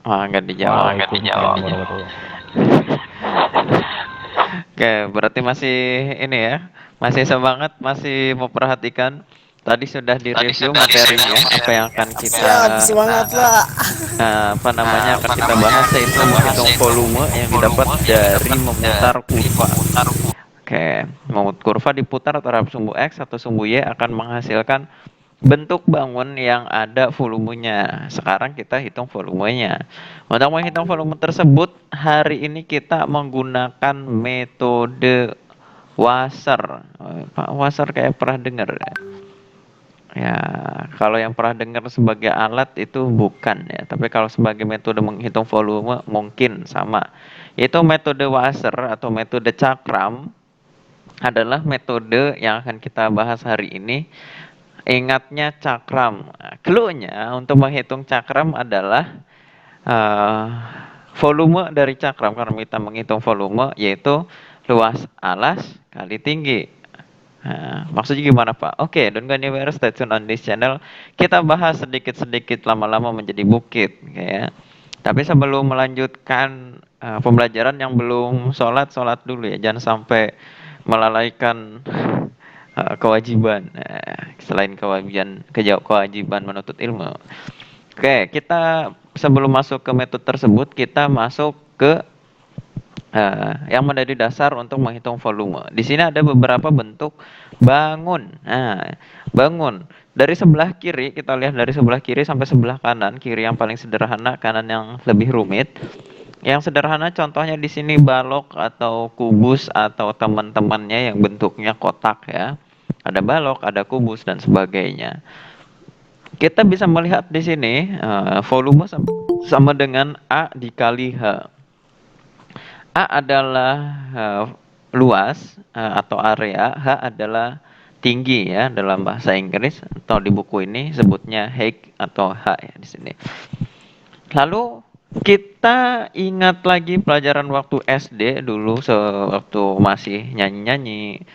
Oh, nggak dijawab. Waalaikumsalam warahmatullahi. Oke, berarti masih ini ya, masih semangat, masih memperhatikan. Tadi sudah direview materinya, apa yang akan kita Siap, semangat Pak. apa namanya akan kita bahas yaitu menghitung volume yang didapat dari memutar kurva. Oke, kurva diputar terhadap sumbu X atau sumbu Y akan menghasilkan bentuk bangun yang ada volumenya. Sekarang kita hitung volumenya. Untuk menghitung volume tersebut, hari ini kita menggunakan metode Wasser. Pak Wasser kayak pernah dengar ya? Ya, kalau yang pernah dengar sebagai alat itu bukan ya, tapi kalau sebagai metode menghitung volume mungkin sama. Yaitu metode Wasser atau metode cakram adalah metode yang akan kita bahas hari ini. Ingatnya cakram. Clue-nya untuk menghitung cakram adalah uh, volume dari cakram. Karena kita menghitung volume yaitu luas alas kali tinggi. Nah, maksudnya gimana Pak? Oke, don't go anywhere, stay tune on this channel. Kita bahas sedikit-sedikit lama-lama menjadi bukit, kayak. Tapi sebelum melanjutkan pembelajaran yang belum sholat, sholat dulu ya. Jangan sampai melalaikan kewajiban. Selain kewajiban menuntut ilmu. Oke, kita sebelum masuk ke metode tersebut, kita masuk ke yang menjadi dasar untuk menghitung volume. Di sini ada beberapa bentuk bangun. Nah, bangun. Dari sebelah kiri, kita lihat dari sebelah kiri sampai sebelah kanan. Kiri yang paling sederhana, kanan yang lebih rumit. Yang sederhana contohnya di sini balok atau kubus atau teman-temannya yang bentuknya kotak ya. Ada balok, ada kubus dan sebagainya. Kita bisa melihat di sini volume sama dengan A dikali H. A adalah luas atau area, H adalah tinggi ya dalam bahasa Inggris atau di buku ini sebutnya height atau H ya di sini. Lalu kita ingat lagi pelajaran waktu SD dulu sewaktu masih nyanyi-nyanyi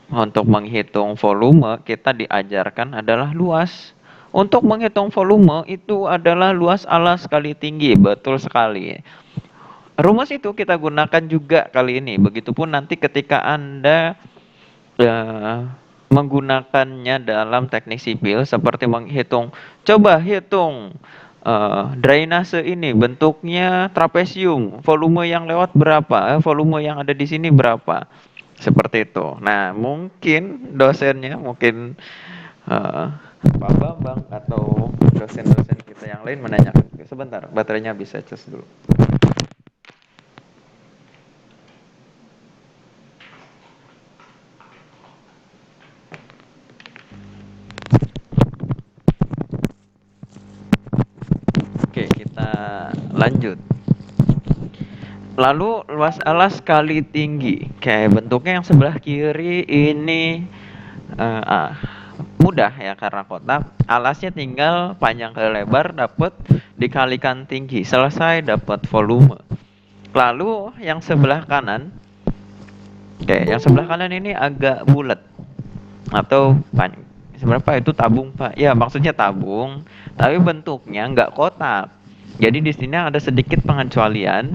untuk menghitung volume kita diajarkan adalah luas. Untuk menghitung volume itu adalah luas alas kali tinggi, betul sekali. Rumus itu kita gunakan juga kali ini. Begitupun nanti ketika Anda eh, menggunakannya dalam teknik sipil seperti menghitung, coba hitung drainase ini bentuknya trapesium, volume yang lewat berapa, volume yang ada di sini berapa, seperti itu. Nah, mungkin dosennya, mungkin eh, Pak Bambang atau dosen-dosen kita yang lain menanyakan, sebentar, baterainya bisa cas dulu. Oke, kita lanjut. Lalu luas alas kali tinggi. Kayak bentuknya yang sebelah kiri ini mudah ya karena kotak. Alasnya tinggal panjang ke lebar dapat dikalikan tinggi. Selesai dapat volume. Lalu yang sebelah kanan, oke, yang sebelah kanan ini agak bulat atau panjang. Sebenarnya itu tabung Pak. Ya maksudnya tabung, tapi bentuknya nggak kotak. Jadi di sini ada sedikit pengecualian.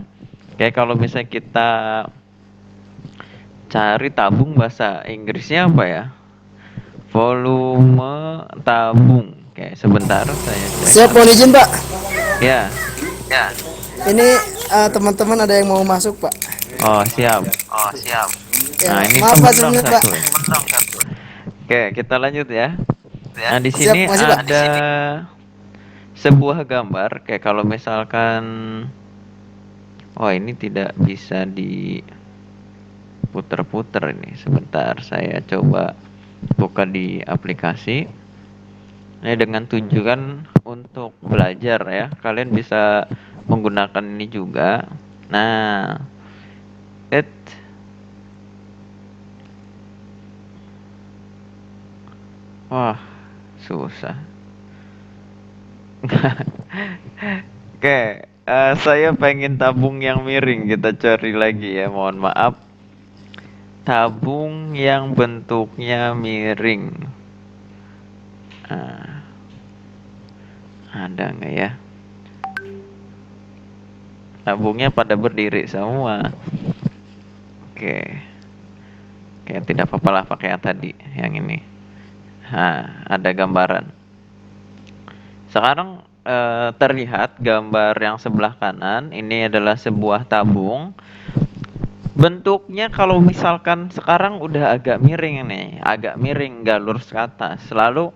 Kayak kalau misalnya kita cari tabung bahasa Inggrisnya apa ya? Volume tabung. Oke, sebentar saya cek. Siap, mohon izin Pak. Ya. Ini teman-teman ada yang mau masuk Pak. Oh, siap. Ya, Nah, ini maaf Pak temen dong sebelumnya Pak. satu. Oke, kita lanjut ya. Nah, di Siap, sini masih Pak. ada sebuah gambar kayak kalau misalkan ini tidak bisa diputer-puter ini. Sebentar, saya coba buka di aplikasi. Ini dengan tujuan untuk belajar ya. Kalian bisa menggunakan ini juga. Nah, wah, susah. Oke, saya pengen tabung yang miring. Kita cari lagi ya. Mohon maaf. Tabung yang bentuknya miring. Ah, ada nggak ya? tabungnya pada berdiri semua. Oke. Oke, tidak apa-apa lah pakai yang tadi, yang ini. Nah, ada gambaran. Sekarang terlihat gambar yang sebelah kanan, ini adalah sebuah tabung. Bentuknya kalau misalkan sekarang udah agak miring nih, agak miring, nggak lurus ke atas. Lalu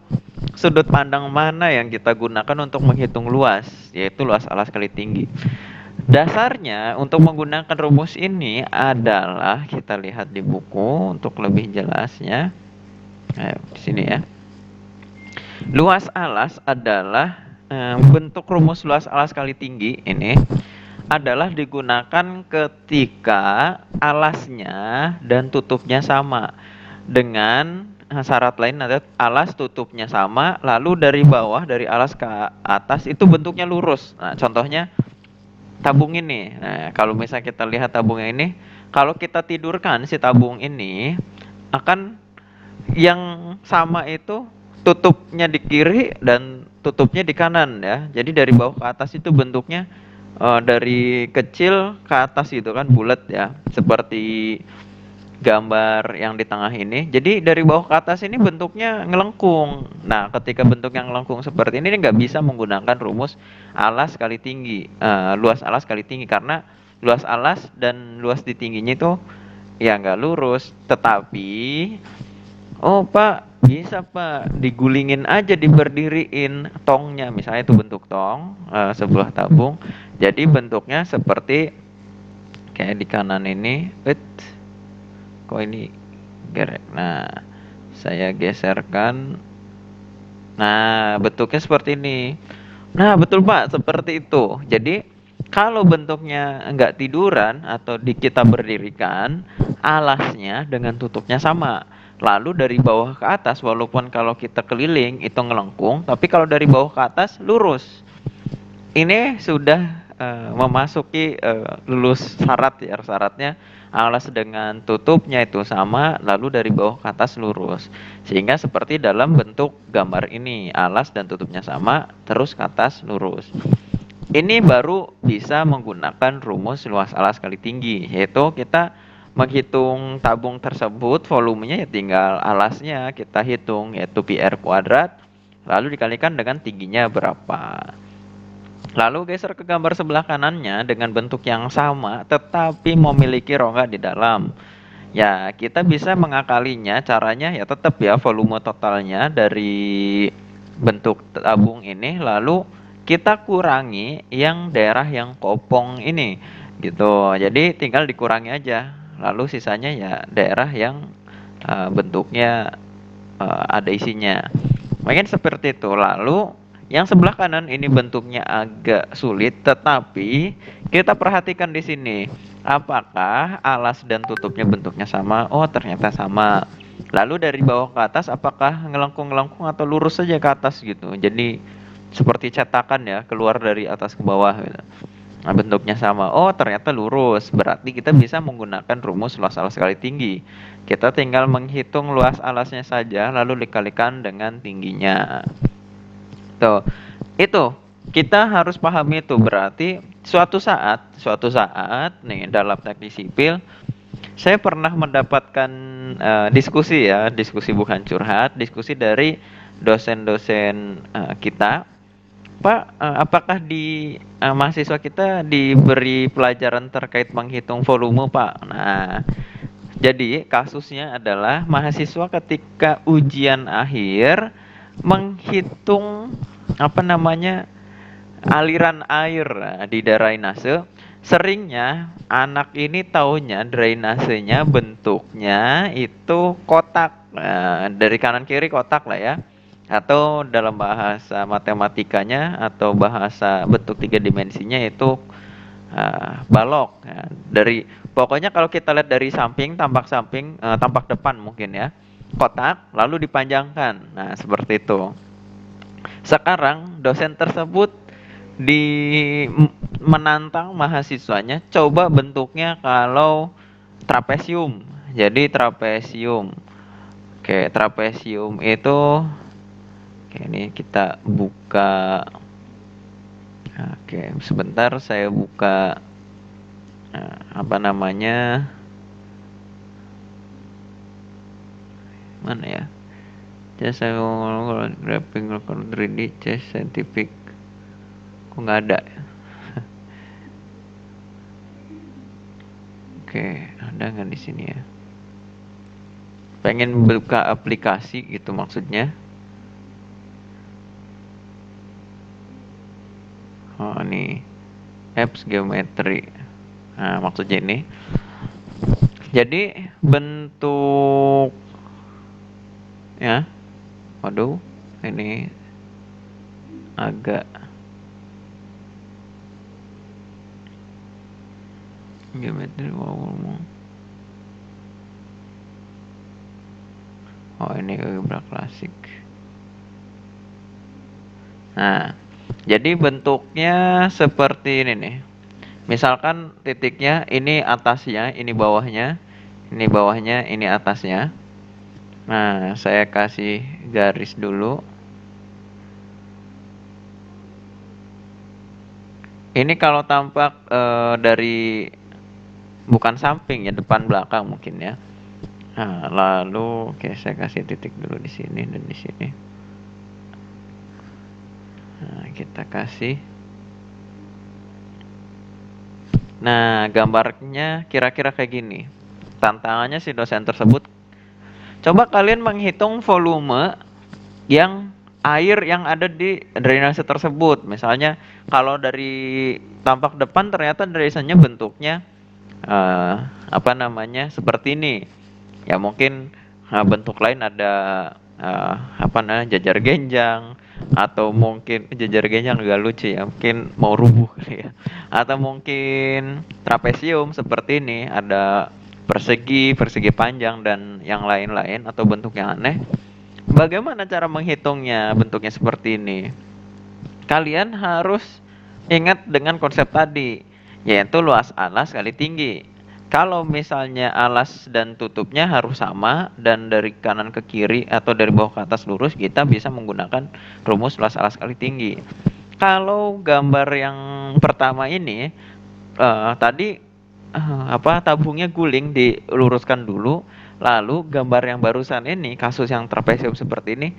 sudut pandang mana yang kita gunakan untuk menghitung luas, yaitu luas alas kali tinggi. Dasarnya untuk menggunakan rumus ini adalah kita lihat di buku untuk lebih jelasnya. Di sini ya. Luas alas adalah bentuk rumus luas alas kali tinggi ini adalah digunakan ketika alasnya dan tutupnya sama. Dengan syarat lain ada alas tutupnya sama, lalu dari bawah dari alas ke atas itu bentuknya lurus. Nah, contohnya tabung ini. Nah, kalau misalnya kita lihat tabungnya ini, kalau kita tidurkan si tabung ini akan yang sama itu tutupnya di kiri dan tutupnya di kanan ya. Jadi dari bawah ke atas itu bentuknya dari kecil ke atas gitu kan bulat ya. Seperti gambar yang di tengah ini. Jadi dari bawah ke atas ini bentuknya ngelengkung. Nah, ketika bentuknya ngelengkung seperti ini nggak bisa menggunakan rumus alas kali tinggi, luas alas kali tinggi karena luas alas dan luas di tingginya itu ya nggak lurus. Tetapi, oh Pak, bisa Pak digulingin aja diberdiriin tongnya, misalnya itu bentuk tong, sebuah tabung. Jadi bentuknya seperti kayak di kanan ini, kok ini gerek. Nah, saya geserkan. Nah, bentuknya seperti ini. Nah, betul Pak, seperti itu. Jadi, kalau bentuknya nggak tiduran atau kita berdirikan, alasnya dengan tutupnya sama. Lalu dari bawah ke atas, walaupun kalau kita keliling itu ngelengkung, tapi kalau dari bawah ke atas lurus. Ini sudah memasuki lulus syarat ya, syaratnya alas dengan tutupnya itu sama, lalu dari bawah ke atas lurus. Sehingga seperti dalam bentuk gambar ini, alas dan tutupnya sama, terus ke atas lurus. Ini baru bisa menggunakan rumus luas alas kali tinggi, yaitu kita menghitung tabung tersebut, volumenya ya tinggal alasnya kita hitung, yaitu pi r kuadrat, lalu dikalikan dengan tingginya berapa. Lalu geser ke gambar sebelah kanannya dengan bentuk yang sama tetapi memiliki rongga di dalam. Ya, kita bisa mengakalinya, caranya ya tetap ya volume totalnya dari bentuk tabung ini lalu kita kurangi yang daerah yang kopong ini gitu. Jadi tinggal dikurangi aja. Lalu sisanya ya daerah yang bentuknya ada isinya. Mungkin seperti itu. Lalu yang sebelah kanan ini bentuknya agak sulit, tetapi kita perhatikan di sini. Apakah alas dan tutupnya bentuknya sama? Oh, ternyata sama. Lalu dari bawah ke atas apakah ngelengkung-ngelengkung atau lurus saja ke atas gitu. Jadi seperti cetakan ya, keluar dari atas ke bawah gitu. Nah, bentuknya sama. Oh, ternyata lurus. Berarti kita bisa menggunakan rumus luas alas kali tinggi. Kita tinggal menghitung luas alasnya saja lalu dikalikan dengan tingginya. Tuh. Itu kita harus pahami itu. Berarti suatu saat nih dalam teknik sipil saya pernah mendapatkan diskusi ya, diskusi bukan curhat, diskusi dari dosen-dosen kita. Pak, apakah di mahasiswa kita diberi pelajaran terkait menghitung volume, Pak? Nah, jadi kasusnya adalah mahasiswa ketika ujian akhir menghitung apa namanya aliran air di drainase. Seringnya anak ini taunya drainasenya bentuknya itu kotak. Nah, dari kanan kiri kotak lah ya. Atau dalam bahasa matematikanya atau bahasa bentuk tiga dimensinya itu balok. Nah, dari pokoknya kalau kita lihat dari samping, tampak depan mungkin ya. Kotak lalu dipanjangkan. Nah, seperti itu. Sekarang dosen tersebut di menantang mahasiswanya coba bentuknya kalau trapesium. Jadi trapesium. Oke, trapesium itu oke, ini kita buka. Oke, sebentar saya buka apa namanya, mana ya, Chess Graphing 3D Chess Scientific, kok nggak ada ya? Oke, ada nggak di sini ya? Pengen buka aplikasi gitu maksudnya. Oh ini apps geometry. Nah maksudnya ini. Jadi bentuk ya, waduh, ini agak geometri wow. Oh ini algebra klasik. Nah, jadi bentuknya seperti ini nih. Misalkan titiknya ini atasnya, ini bawahnya, ini bawahnya, ini atasnya. Nah, saya kasih garis dulu. Ini kalau tampak dari bukan samping ya, depan belakang mungkin ya. Nah, lalu oke saya kasih titik dulu di sini dan di sini. Nah, kita kasih. Nah, gambarnya kira-kira kayak gini. Tantangannya si dosen tersebut, coba kalian menghitung volume yang air yang ada di drainase tersebut. Misalnya kalau dari tampak depan ternyata drainasenya bentuknya eh, apa namanya seperti ini. Ya mungkin bentuk lain ada apa namanya jajar genjang, atau mungkin jajar genjang agak lucu ya, mungkin mau rubuh kali ya. Atau mungkin trapesium seperti ini, ada persegi, persegi panjang dan yang lain-lain atau bentuk yang aneh. Bagaimana cara menghitungnya bentuknya seperti ini? Kalian harus ingat dengan konsep tadi, yaitu luas alas kali tinggi. Kalau misalnya alas dan tutupnya harus sama dan dari kanan ke kiri atau dari bawah ke atas lurus, kita bisa menggunakan rumus luas alas kali tinggi. Kalau gambar yang pertama ini tadi apa tabungnya guling diluruskan dulu, lalu gambar yang barusan ini kasus yang trapesium seperti ini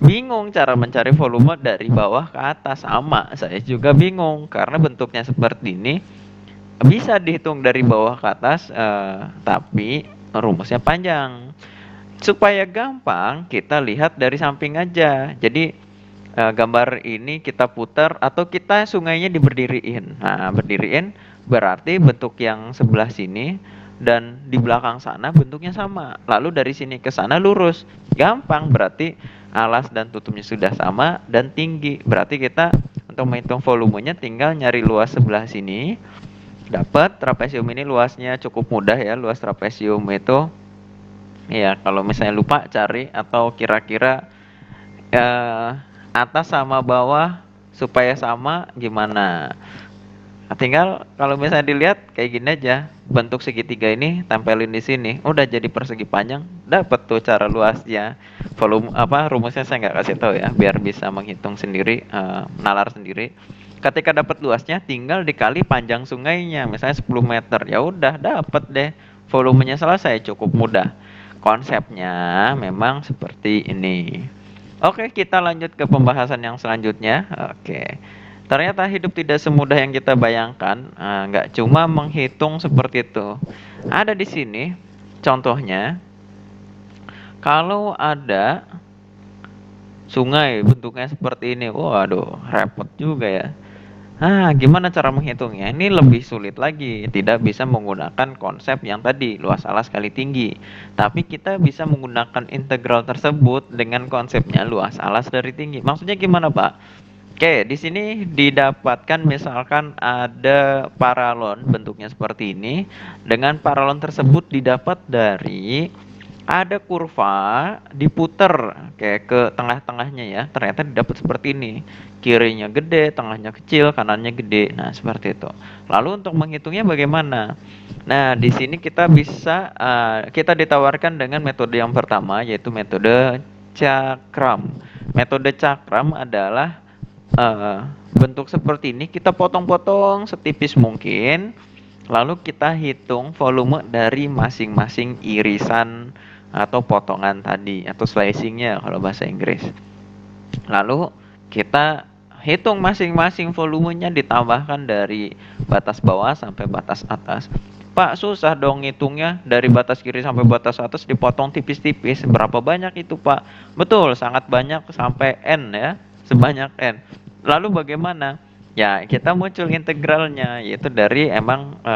bingung cara mencari volume dari bawah ke atas. Sama saya juga bingung karena bentuknya seperti ini bisa dihitung dari bawah ke atas tapi rumusnya panjang. Supaya gampang kita lihat dari samping aja. Jadi gambar ini kita putar atau kita sungainya diberdiriin. Nah, berdiriin berarti bentuk yang sebelah sini dan di belakang sana bentuknya sama. Lalu dari sini ke sana lurus. Gampang, berarti alas dan tutupnya sudah sama dan tinggi. Berarti kita untuk menghitung volumenya tinggal nyari luas sebelah sini. Dapat trapesium ini luasnya cukup mudah ya. Luas trapesium itu ya kalau misalnya lupa cari atau kira-kira atas sama bawah supaya sama gimana. Nah, tinggal kalau misalnya dilihat kayak gini aja, bentuk segitiga ini tempelin di sini, udah jadi persegi panjang, dapat tuh cara luasnya. Volume apa rumusnya saya nggak kasih tahu ya, biar bisa menghitung sendiri, nalar sendiri. Ketika dapat luasnya, tinggal dikali panjang sungainya, misalnya 10 meter, ya udah dapat deh. Volumenya selesai, cukup mudah. Konsepnya memang seperti ini. Oke, kita lanjut ke pembahasan yang selanjutnya. Oke. Ternyata hidup tidak semudah yang kita bayangkan. Nggak cuma menghitung seperti itu. Ada di sini contohnya. Kalau ada sungai bentuknya seperti ini, waduh, repot juga ya. Gimana cara menghitungnya? Ini lebih sulit lagi. Tidak bisa menggunakan konsep yang tadi, luas alas kali tinggi. Tapi kita bisa menggunakan integral tersebut dengan konsepnya luas alas dari tinggi. Maksudnya gimana, Pak? Oke, di sini didapatkan misalkan ada paralon bentuknya seperti ini. Dengan paralon tersebut didapat dari ada kurva diputer kayak ke tengah-tengahnya ya. Ternyata didapat seperti ini. Kirinya gede, tengahnya kecil, kanannya gede. Nah, seperti itu. Lalu untuk menghitungnya bagaimana? Nah, di sini kita bisa kita ditawarkan dengan metode yang pertama yaitu metode cakram. Metode cakram adalah bentuk seperti ini kita potong-potong setipis mungkin, Lalu kita hitung volume dari masing-masing irisan atau potongan tadi, atau slicingnya kalau bahasa Inggris. Lalu kita hitung masing-masing volumenya, ditambahkan dari batas bawah sampai batas atas. Pak, susah dong ngitungnya, dari batas kiri sampai batas atas dipotong tipis-tipis. Berapa banyak itu, Pak? Betul, sangat banyak, sampai N ya, sebanyak N. Lalu bagaimana? Ya, kita muncul integralnya, yaitu dari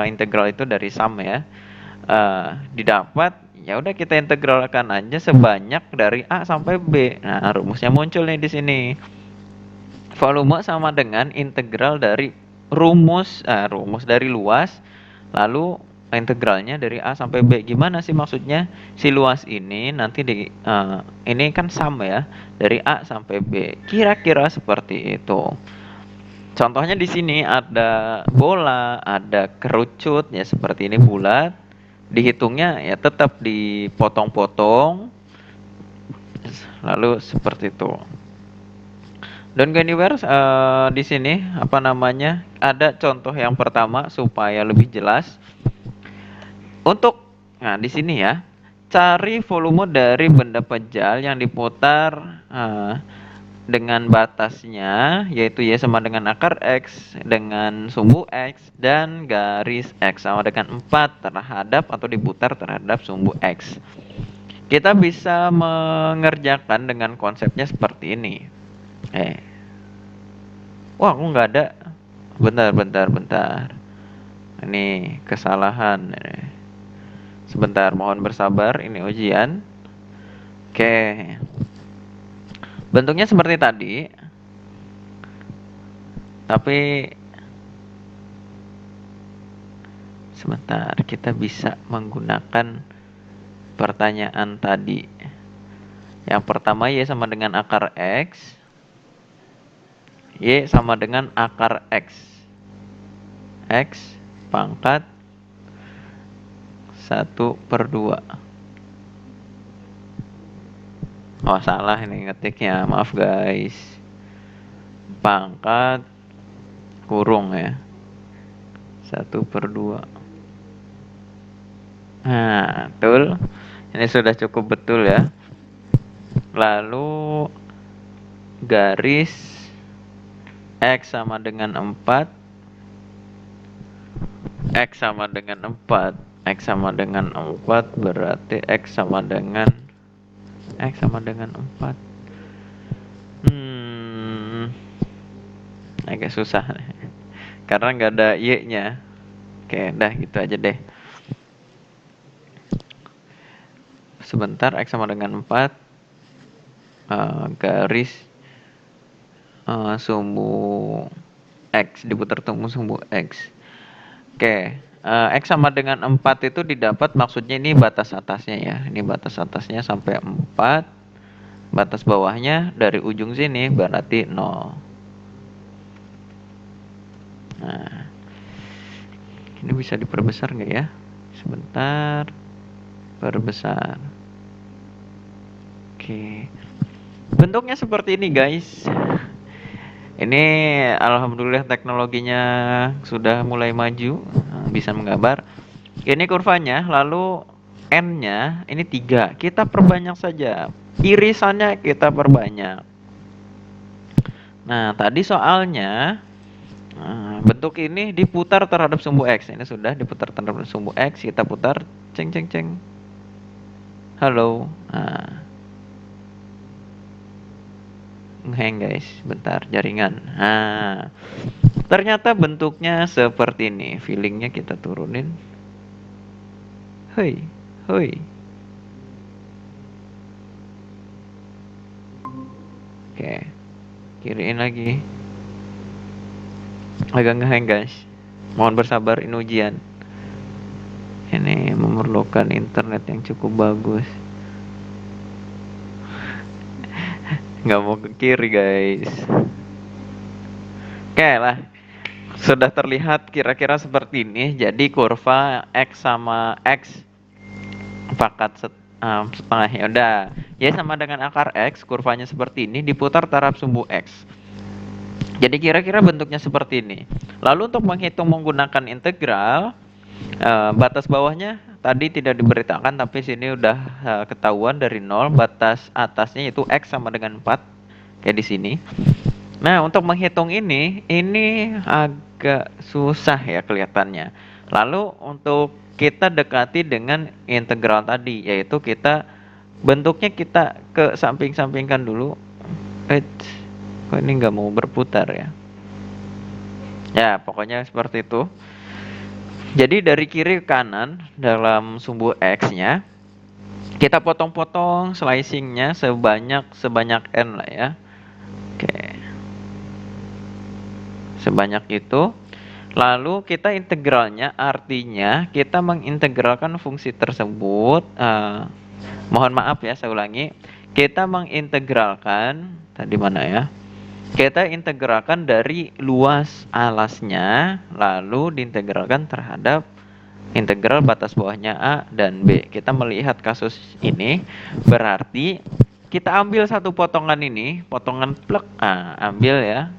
integral itu dari sum ya. Didapat, ya udah kita integralkan aja sebanyak dari A sampai B. Nah, rumusnya muncul nih di sini. Volume sama dengan integral dari rumus dari luas, lalu integralnya dari A sampai B. Gimana sih maksudnya? Si luas ini nanti ini kan sama ya, dari A sampai B. Kira-kira seperti itu. Contohnya di sini ada bola, ada kerucut ya seperti ini bulat. Dihitungnya ya tetap dipotong-potong. Lalu seperti itu. Don't go anywhere. Di sini ada contoh yang pertama supaya lebih jelas. Nah di sini ya, cari volume dari benda pejal yang diputar dengan batasnya, yaitu Y sama dengan akar X dengan sumbu X dan garis X sama dengan 4 terhadap atau diputar terhadap sumbu X. Kita bisa mengerjakan dengan konsepnya seperti ini. Wah, aku nggak ada. Bentar. Ini kesalahan. Sebentar, mohon bersabar. Ini ujian. Oke. Bentuknya seperti tadi. Tapi sebentar, kita bisa menggunakan pertanyaan tadi. Yang pertama, Y sama dengan akar X. Y sama dengan akar X. X pangkat 1/2. Oh, salah ini ngetiknya. Maaf guys. Pangkat kurung ya. 1/2. Nah, betul. Ini sudah cukup betul ya. Lalu garis X sama dengan 4. X sama dengan 4. X sama dengan 4 berarti X sama dengan 4. Agak susah nih. Karena nggak ada Y-nya. Oke, dah gitu aja deh. Sebentar, X sama dengan 4. Garis sumbu X, diputar sumbu X. Oke, X sama dengan 4 itu didapat, maksudnya ini batas atasnya ya. Ini batas atasnya sampai 4. Batas bawahnya dari ujung sini berarti 0. Nah, ini bisa diperbesar nggak ya? Sebentar, perbesar. Oke, bentuknya seperti ini guys. Ini alhamdulillah teknologinya sudah mulai maju, bisa menggambar. Ini kurvanya, lalu N-nya ini 3. Kita perbanyak saja. Irisannya kita perbanyak. Nah, tadi soalnya bentuk ini diputar terhadap sumbu X. Ini sudah diputar terhadap sumbu X, kita putar ceng. Halo. Nah, ngehang guys, bentar, jaringan. Nah, ternyata bentuknya seperti ini. Feelingnya kita turunin. Hoi. Oke, kiriin lagi. Agak ngehang guys. Mohon bersabar, ini ujian. Ini memerlukan internet yang cukup bagus. Nggak mau ke kiri guys. Oke lah, sudah terlihat kira-kira seperti ini. Jadi kurva X sama X pangkat setengah, ya udah. Y sama dengan akar X, kurvanya seperti ini, diputar terhadap sumbu X. Jadi kira-kira bentuknya seperti ini. Lalu untuk menghitung menggunakan integral, Batas bawahnya tadi tidak diberitakan, tapi sini udah ketahuan dari 0. Batas atasnya itu X sama dengan 4, kayak di sini. Nah, untuk menghitung ini agak susah ya kelihatannya. Lalu untuk kita dekati dengan integral tadi, yaitu kita bentuknya kita ke samping-sampingkan dulu. Kok ini nggak mau berputar ya? Ya, pokoknya seperti itu. Jadi dari kiri ke kanan dalam sumbu X-nya, kita potong-potong slicing-nya sebanyak N lah ya. Oke. Sebanyak itu. Lalu kita integralnya, artinya kita mengintegralkan fungsi tersebut. Mohon maaf ya, saya ulangi. Kita mengintegralkan, tadi mana ya? Kita integralkan dari luas alasnya, lalu diintegralkan terhadap integral batas bawahnya A dan B. Kita melihat kasus ini, berarti kita ambil satu potongan ini, potongan plek, ambil ya.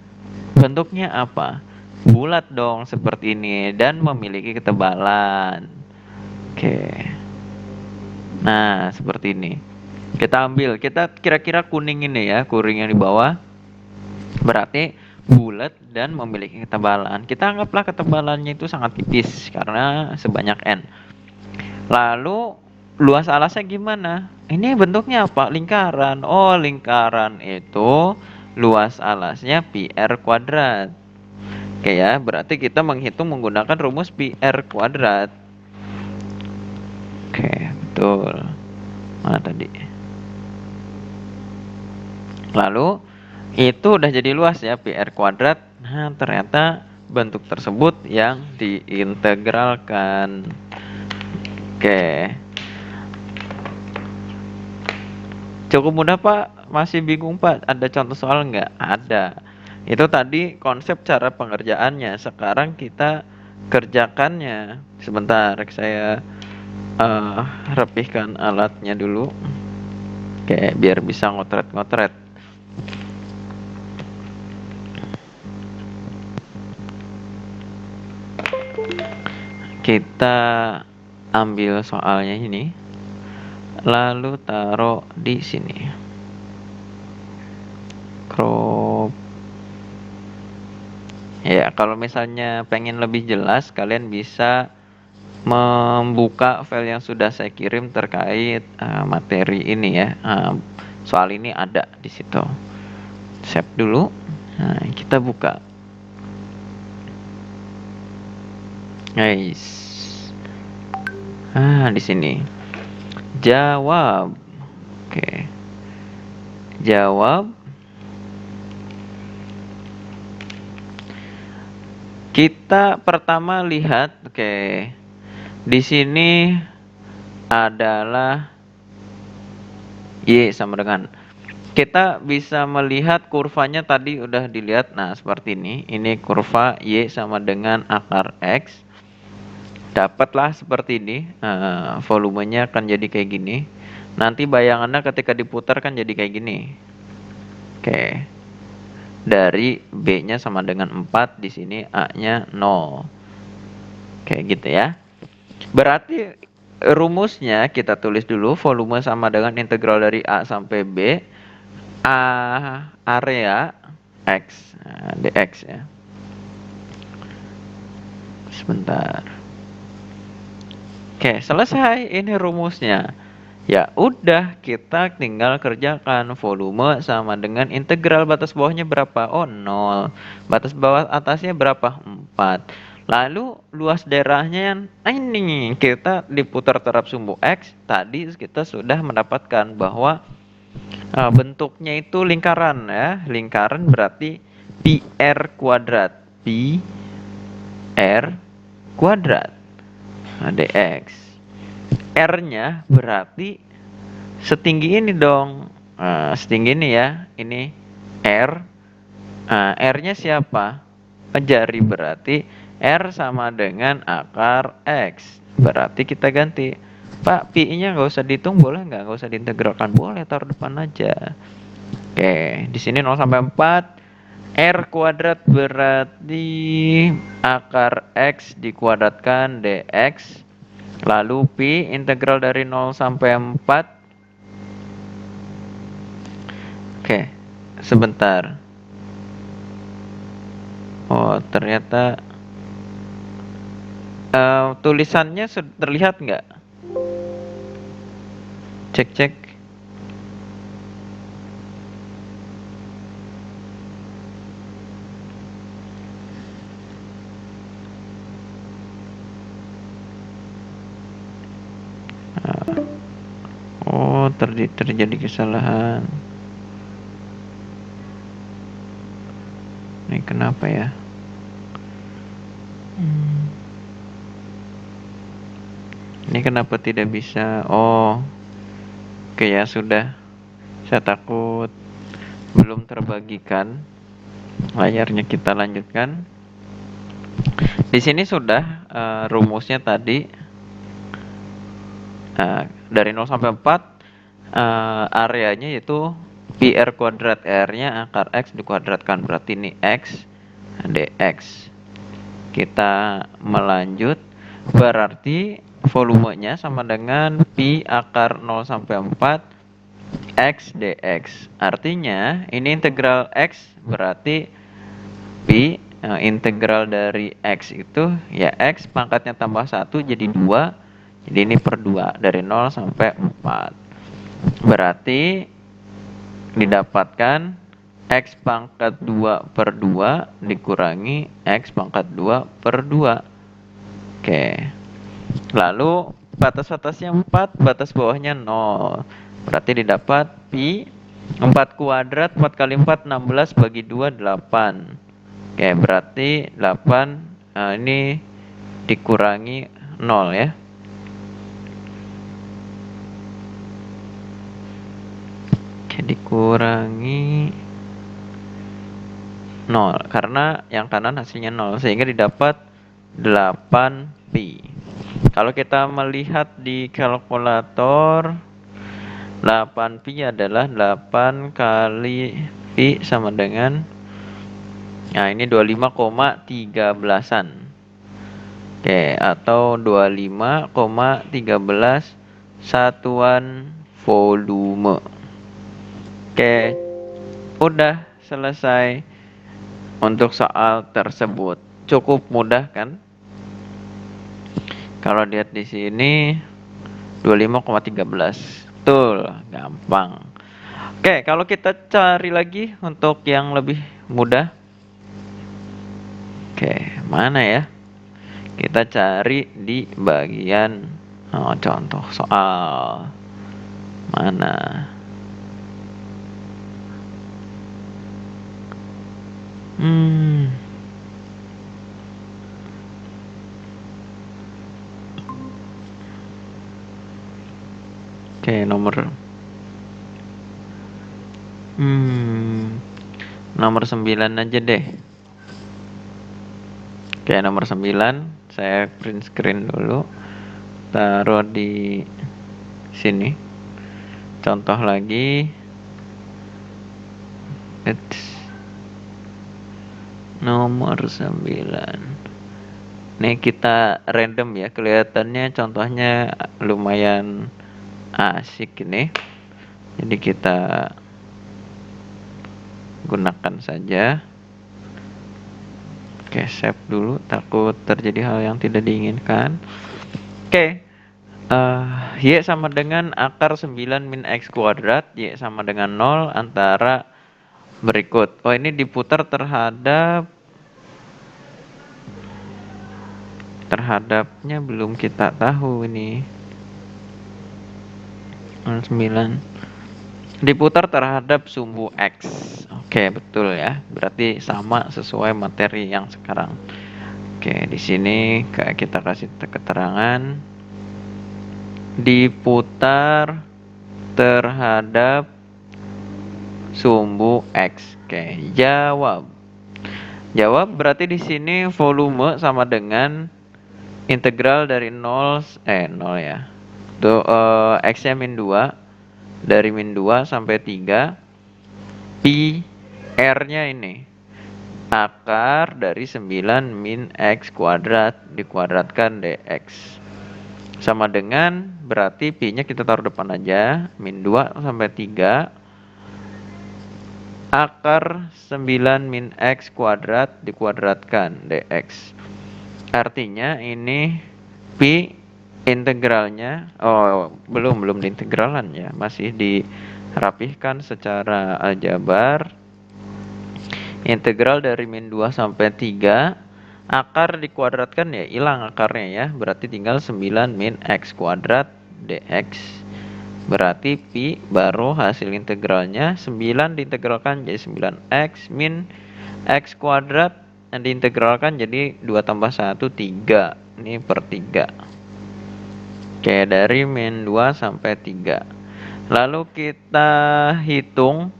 Bentuknya apa? Bulat dong seperti ini dan memiliki ketebalan. Oke. Nah, seperti ini. Kita ambil, kita kira-kira kuning ini ya, kuning yang di bawah. Berarti bulat dan memiliki ketebalan. Kita anggaplah ketebalannya itu sangat tipis karena sebanyak N. Lalu luas alasnya gimana? Ini bentuknya apa? Lingkaran. Oh, lingkaran itu luas alasnya pi r kuadrat. Oke ya, berarti kita menghitung menggunakan rumus pi r kuadrat. Oke, betul. Mana tadi? Lalu itu udah jadi luas ya, pi r kuadrat. Nah, ternyata bentuk tersebut yang diintegralkan. Oke. Cukup mudah Pak? Masih bingung Pak? Ada contoh soal nggak? Ada. Itu tadi konsep cara pengerjaannya. Sekarang kita kerjakannya. Sebentar, saya rapihkan alatnya dulu. Oke, biar bisa ngotret-ngotret. Kita ambil soalnya ini, lalu taruh di sini. Crop. Ya, kalau misalnya pengen lebih jelas, kalian bisa membuka file yang sudah saya kirim terkait materi ini ya. Soal ini ada di situ. Save dulu. Nah, kita buka. Guys. Di sini. Jawab. Oke. Jawab. Kita pertama lihat, oke. Di sini adalah Y sama dengan, kita bisa melihat kurvanya tadi udah dilihat. Nah, seperti ini. Ini kurva Y sama dengan akar X. Dapatlah seperti ini. Volumenya akan jadi kayak gini. Nanti bayangannya ketika diputar kan jadi kayak gini. Oke. Dari B-nya sama dengan 4, di sini A-nya 0. Kayak gitu ya. Berarti rumusnya kita tulis dulu, volume sama dengan integral dari A sampai B, area X, dx ya. Sebentar. Oke, selesai. Ini rumusnya. Ya udah, kita tinggal kerjakan. Volume sama dengan integral batas bawahnya berapa? Oh, 0. Batas bawah atasnya berapa? 4. Lalu luas daerahnya ini kita diputar terhadap sumbu X. Tadi kita sudah mendapatkan bahwa bentuknya itu lingkaran ya. Lingkaran berarti pi r kuadrat. Pi r kuadrat. Dx. R-nya berarti setinggi ini dong. Setinggi ini ya. Ini R. R-nya siapa? Jari, berarti R sama dengan akar X. Berarti kita ganti. Pak, pi-nya nggak usah dihitung, boleh nggak? Nggak usah diintegralkan, boleh, taruh depan aja. Oke, di sini 0 sampai 4. R kuadrat berarti akar X dikuadratkan dx. Lalu Pi integral dari 0 sampai 4. Oke, sebentar. Oh, ternyata tulisannya terlihat nggak? Cek. Oh, terjadi kesalahan. Ini kenapa ya? Ini kenapa tidak bisa? Oh, oke ya sudah. Saya takut belum terbagikan. Layarnya kita lanjutkan. Di sini sudah rumusnya tadi dari 0 sampai 4 areanya yaitu pi r kuadrat, r-nya akar x dikuadratkan, berarti ini x dx. Kita melanjut, berarti volumenya sama dengan pi akar 0 sampai 4 x dx. Artinya ini integral x berarti pi integral dari x itu ya x pangkatnya tambah 1 jadi 2. Jadi ini per 2 dari 0 sampai 4. Berarti didapatkan x pangkat 2 per 2 dikurangi x pangkat 2 per 2. Oke. Lalu batas-batasnya 4, batas bawahnya 0. Berarti didapat pi 4 kuadrat 4 kali 4 16 bagi 2 8. Oke, berarti 8 ini dikurangi 0 ya. Oke, dikurangi 0 karena yang kanan hasilnya 0 sehingga didapat 8 pi. Kalau kita melihat di kalkulator, 8 pi adalah 8 kali pi sama dengan ini 25,13-an. Oke, atau 25,13 satuan volume. Oke, udah selesai untuk soal tersebut. Cukup mudah kan? Kalau lihat di sini 25,13. Betul, gampang. Oke, kalau kita cari lagi untuk yang lebih mudah. Oke, mana ya? Kita cari di bagian contoh soal. Mana? Oke, nomor 9 aja deh. Oke, nomor 9 saya print screen dulu. Taruh di sini. Contoh lagi. Nomor 9. Nih kita random ya, kelihatannya contohnya lumayan asik ini. Jadi kita gunakan saja. Oke, save dulu, takut terjadi hal yang tidak diinginkan. Oke, y sama dengan akar 9 min x kuadrat, y sama dengan 0 antara berikut. Oh, ini diputar terhadapnya belum kita tahu ini. 9 diputar terhadap sumbu X. Oke, betul ya. Berarti sama sesuai materi yang sekarang. Oke, di sini kita kasih keterangan diputar terhadap sumbu X. Oke, jawab. Jawab berarti di sini volume sama dengan integral dari 0 ya. Tuh X-nya min 2 dari min 2 sampai 3 pi R-nya ini akar dari 9 min X kuadrat dikuadratkan dx. Sama dengan, berarti pi-nya kita taruh depan aja, min 2 sampai 3 akar 9 min X kuadrat dikuadratkan dx. Artinya ini pi integralnya, belum diintegralan ya, masih dirapihkan secara aljabar. Integral dari min 2 sampai 3 akar dikuadratkan ya hilang akarnya ya, berarti tinggal 9 min X kuadrat dx. Berarti pi baru hasil integralnya 9 diintegralkan jadi 9x min X kuadrat yang diintegralkan jadi 2 tambah 1 3. Ini per 3. Oke, dari min 2 sampai 3. Lalu kita hitung,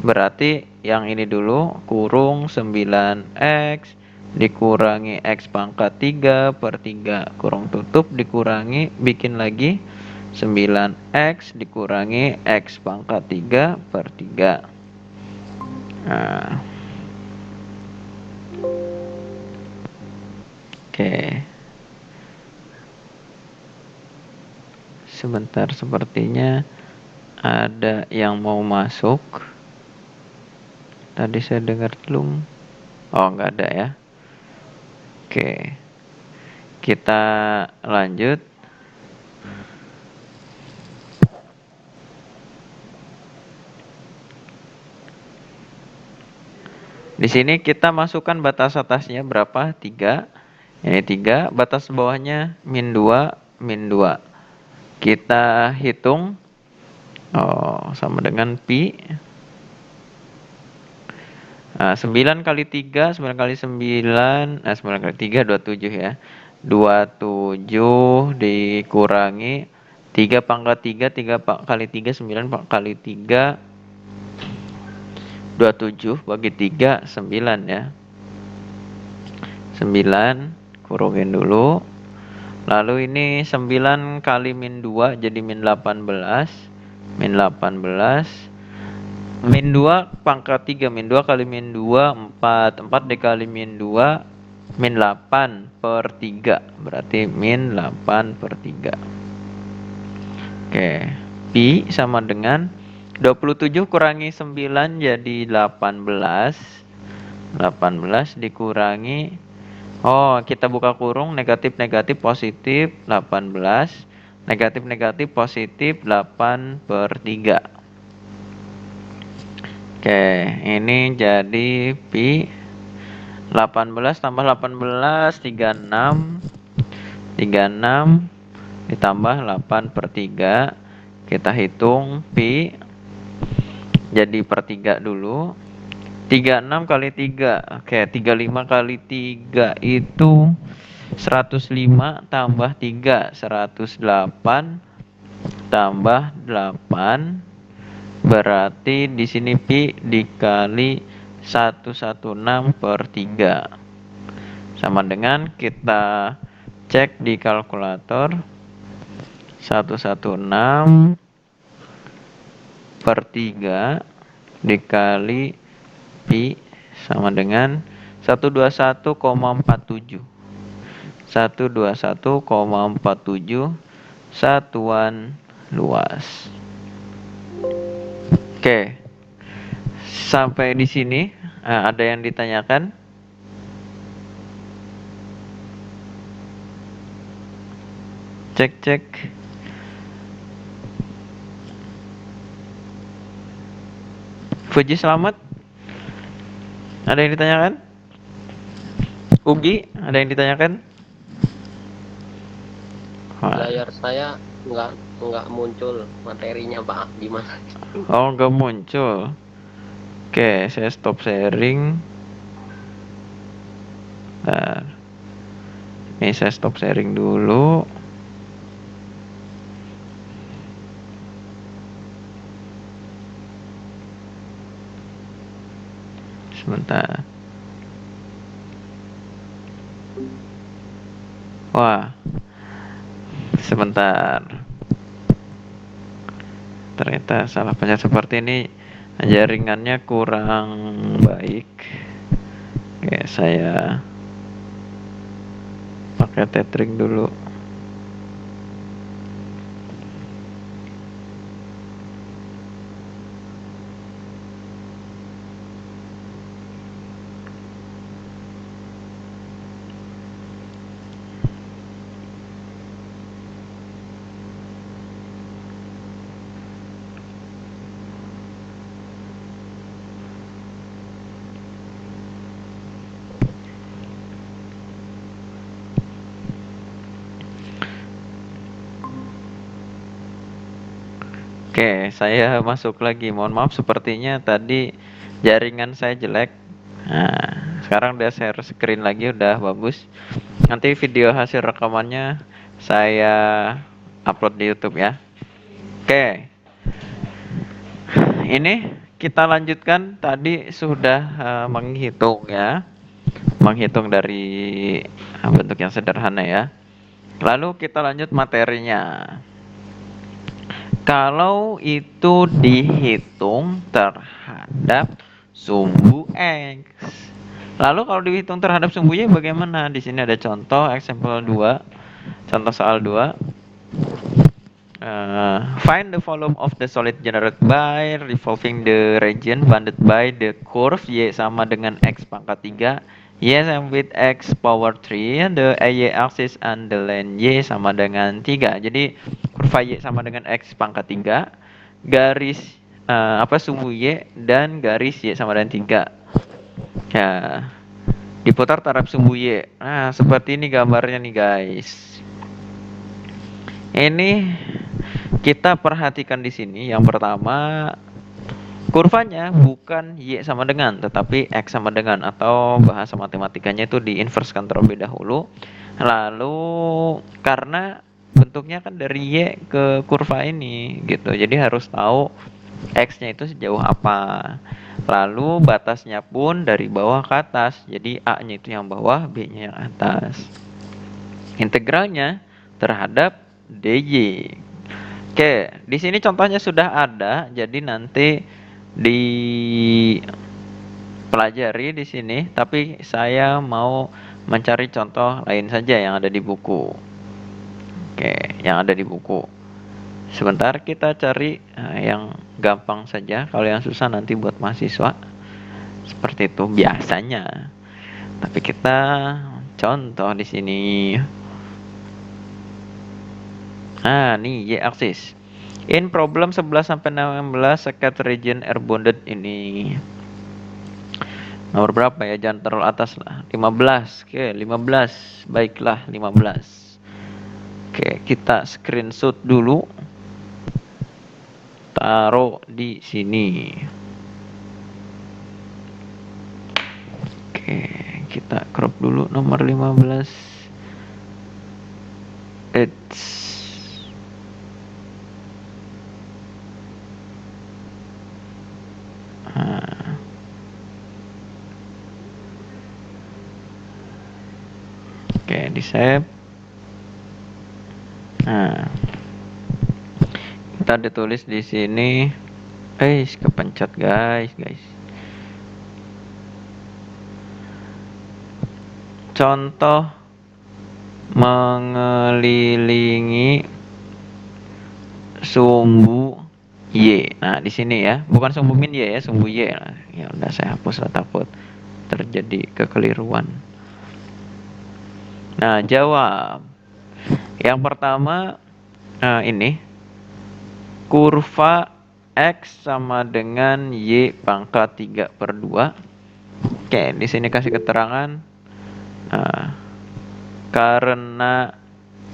berarti yang ini dulu kurung 9x dikurangi X pangkat 3 per 3 kurung tutup dikurangi bikin lagi 9x dikurangi X pangkat 3 per 3. Nah. Oke. Sebentar, sepertinya ada yang mau masuk. Tadi saya dengar belum? Oh, nggak ada ya. Oke. Kita lanjut. Di sini kita masukkan batas atasnya berapa? 3. Ini 3, batas bawahnya min 2, min 2. Kita hitung. Sama dengan pi. 9 kali 3, 9 kali 9, 9 kali 3, 27 ya. 27 dikurangi 3 pangkat 3, 3 kali 3, 9 kali 3, 27 bagi 3, 9 ya. 9, kurungin dulu. Lalu ini 9 kali min 2 jadi min 18. Min 18. Min 2 pangkat 3, min 2 kali min 2, 4. 4 dikali min 2, min 8 per 3. Berarti min 8 per 3. Oke, pi sama dengan 27 kurangi 9 jadi 18. 18 dikurangi, kita buka kurung, negatif positif 18. Negatif positif 8 per 3. Oke, ini jadi pi 18 tambah 18 36. 36 ditambah 8 per 3. Kita hitung pi jadi per 3 dulu. 36 kali 3. Oke, 35 kali 3 itu 105 tambah 3, 108 tambah 8. Berarti di sini pi dikali 116 per 3. Sama dengan kita cek di kalkulator. 116 per 3 dikali pi sama dengan 121,47. 121,47 satuan luas. Oke. Sampai di sini ada yang ditanyakan? Cek. Fuji selamat. Ada yang ditanyakan? Ugi, ada yang ditanyakan? Layar saya nggak muncul materinya Pak, gimana? Nggak muncul. Oke, saya stop sharing. Nah, ini saya stop sharing dulu. Sebentar. Wah, sebentar. Ternyata salah pencet seperti ini, jaringannya kurang baik. Oke, saya pakai tethering dulu. Oke, saya masuk lagi. Mohon maaf, sepertinya tadi jaringan saya jelek. Nah, sekarang udah share screen lagi, udah bagus. Nanti video hasil rekamannya saya upload di YouTube ya. Oke, ini kita lanjutkan. Tadi sudah menghitung ya, menghitung dari bentuk yang sederhana ya. Lalu kita lanjut materinya. Kalau itu dihitung terhadap sumbu X. Lalu kalau dihitung terhadap sumbu Y bagaimana? Di sini ada contoh example 2. Contoh soal 2. Find the volume of the solid generated by revolving the region bounded by the curve Y sama dengan X pangkat 3. Y sama with X power 3. The Y axis and the length Y sama dengan 3. Jadi kurva Y sama dengan X pangkat 3. Garis sumbu Y dan garis Y sama dengan 3. Ya, diputar terhadap sumbu Y. Nah, seperti ini gambarnya nih guys. Ini kita perhatikan di sini. Yang pertama, kurvanya bukan Y sama dengan, tetapi X sama dengan, atau bahasa matematikanya itu di inversekan terlebih dahulu. Lalu karena bentuknya kan dari Y ke kurva ini gitu, jadi harus tahu X-nya itu sejauh apa. Lalu batasnya pun dari bawah ke atas, jadi A-nya itu yang bawah, B-nya yang atas. Integralnya terhadap DY. Oke, di sini contohnya sudah ada, jadi nanti dipelajari di sini, tapi saya mau mencari contoh lain saja yang ada di buku. Oke, yang ada di buku. Sebentar kita cari yang gampang saja, kalau yang susah nanti buat mahasiswa. Seperti itu biasanya. Tapi kita contoh di sini. Nih Y-axis. In problem 11 sampai 16 sekat region air bounded ini. Nomor berapa ya? Jangan terlalu atas lah. 15. Oke, 15. Baiklah, 15. Oke, kita screenshot dulu. Taruh di sini. Oke, kita crop dulu nomor 15. Oke, di save. Nah, kita ditulis di sini. Kepencet guys. Contoh mengelilingi sumbu Y. Nah, di sini ya, bukan sumbu min Y ya, sumbu Y. Ya udah saya hapus lah, takut terjadi kekeliruan. Nah, jawab. Yang pertama ini kurva X sama dengan Y pangkat 3/2. Oke, di sini kasih keterangan karena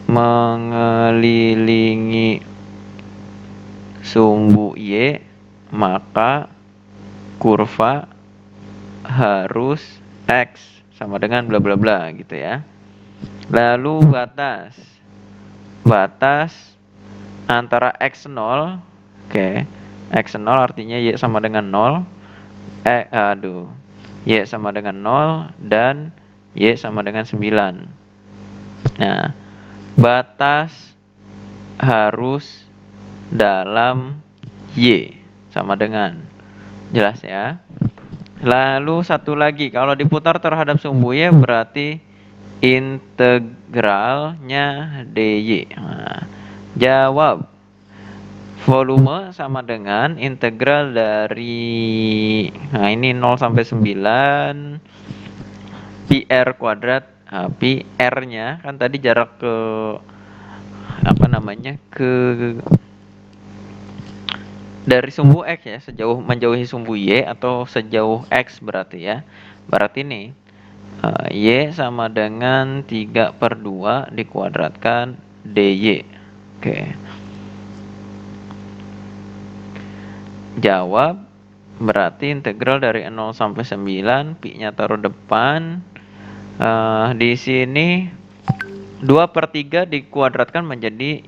mengelilingi sumbu Y, maka kurva harus X sama dengan bla bla bla gitu ya. Lalu batas antara X0, X0 artinya Y sama dengan 0, Y sama dengan 0 dan Y sama dengan 9. Nah, batas harus dalam Y sama dengan, jelas ya. Lalu satu lagi, kalau diputar terhadap sumbu Y berarti integralnya dy. Nah, jawab. Volume sama dengan integral dari, nah ini 0 sampai 9 pi r kuadrat. Nah, pi r-nya kan tadi jarak ke apa namanya, ke dari sumbu X ya, sejauh menjauhi sumbu Y atau sejauh X berarti ya. Berarti nih Y sama dengan 3/2 dikuadratkan dy. Oke. Jawab berarti integral dari 0 sampai 9, pi-nya taruh depan. Di sini 2/3 dikuadratkan menjadi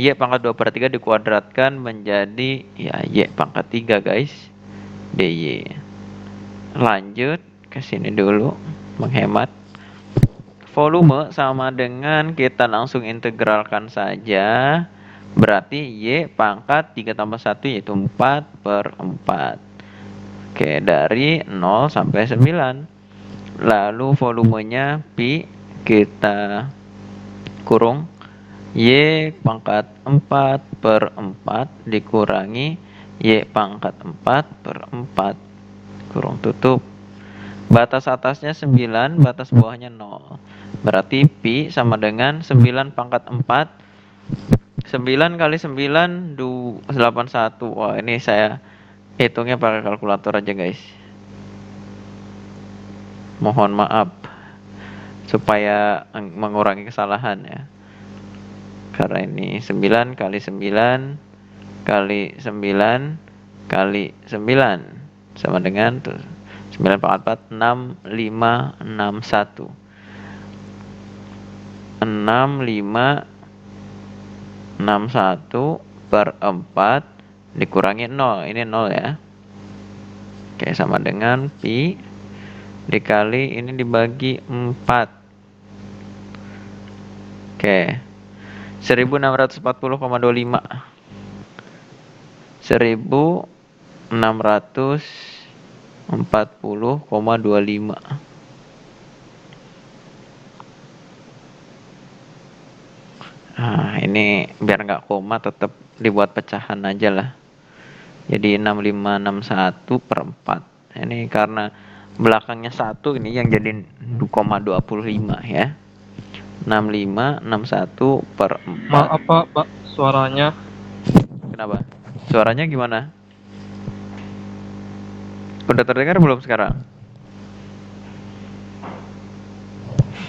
Y pangkat 2/3 dikuadratkan menjadi ya Y pangkat 3 guys, dy. Lanjut ke sini dulu menghemat. Volume sama dengan kita langsung integralkan saja. Berarti Y pangkat 3 tambah 1 yaitu 4/4. Oke, dari 0 sampai 9. Lalu volumenya pi kita kurung Y pangkat 4/4 dikurangi Y pangkat 4/4 kurung tutup. Batas atasnya 9, batas bawahnya 0. Berarti pi sama dengan 9 pangkat 4. 9 kali 9 81. Wah, ini saya hitungnya pakai kalkulator aja guys. Mohon maaf supaya mengurangi kesalahan ya. Karena ini 9 kali 9 kali 9 kali 9 sama dengan tuh 9 pangkat 4, 6561. 6561/4 dikurangi 0. Ini 0 ya. Oke, sama dengan pi dikali ini dibagi 4. Oke. 1640,25. 1640,25. Nah, ini biar nggak koma tetap dibuat pecahan aja lah. Jadi 6561/4. Ini karena belakangnya 1 ini yang jadi 2,25 ya. 6561/4. Maaf Pak, suaranya. Kenapa? Suaranya gimana? Udah terdengar belum sekarang?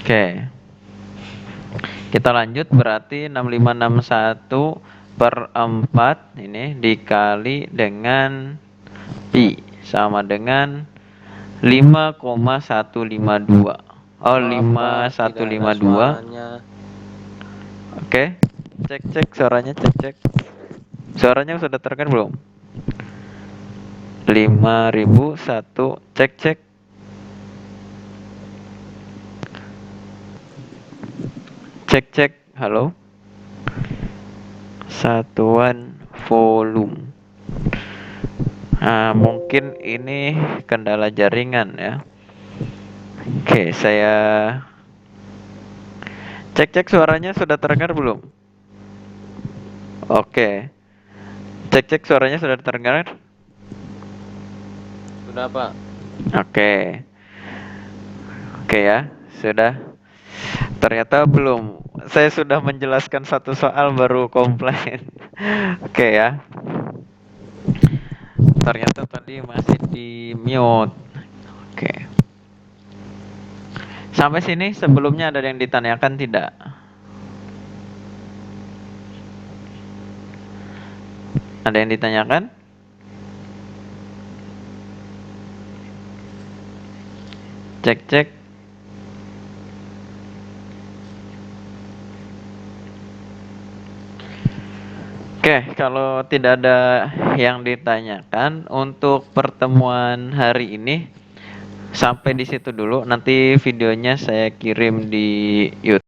Oke. Kita lanjut, berarti 6561/4 ini dikali dengan pi sama dengan 5,152. Oh, 5152. Oke. Cek suaranya, cek. Suaranya sudah terdengar belum? 5001. Cek. Cek. Halo. Satuan volume. Nah, mungkin ini kendala jaringan ya. Oke, saya cek suaranya sudah terdengar belum? Oke. Cek suaranya sudah terdengar? Sudah Pak. Oke ya, sudah. Ternyata belum. Saya sudah menjelaskan satu soal baru komplain. Oke ya. Ternyata tadi masih di mute. Oke. Sampai sini sebelumnya ada yang ditanyakan tidak? Ada yang ditanyakan? Cek. Oke, kalau tidak ada yang ditanyakan untuk pertemuan hari ini sampai di situ dulu. Nanti videonya saya kirim di YouTube.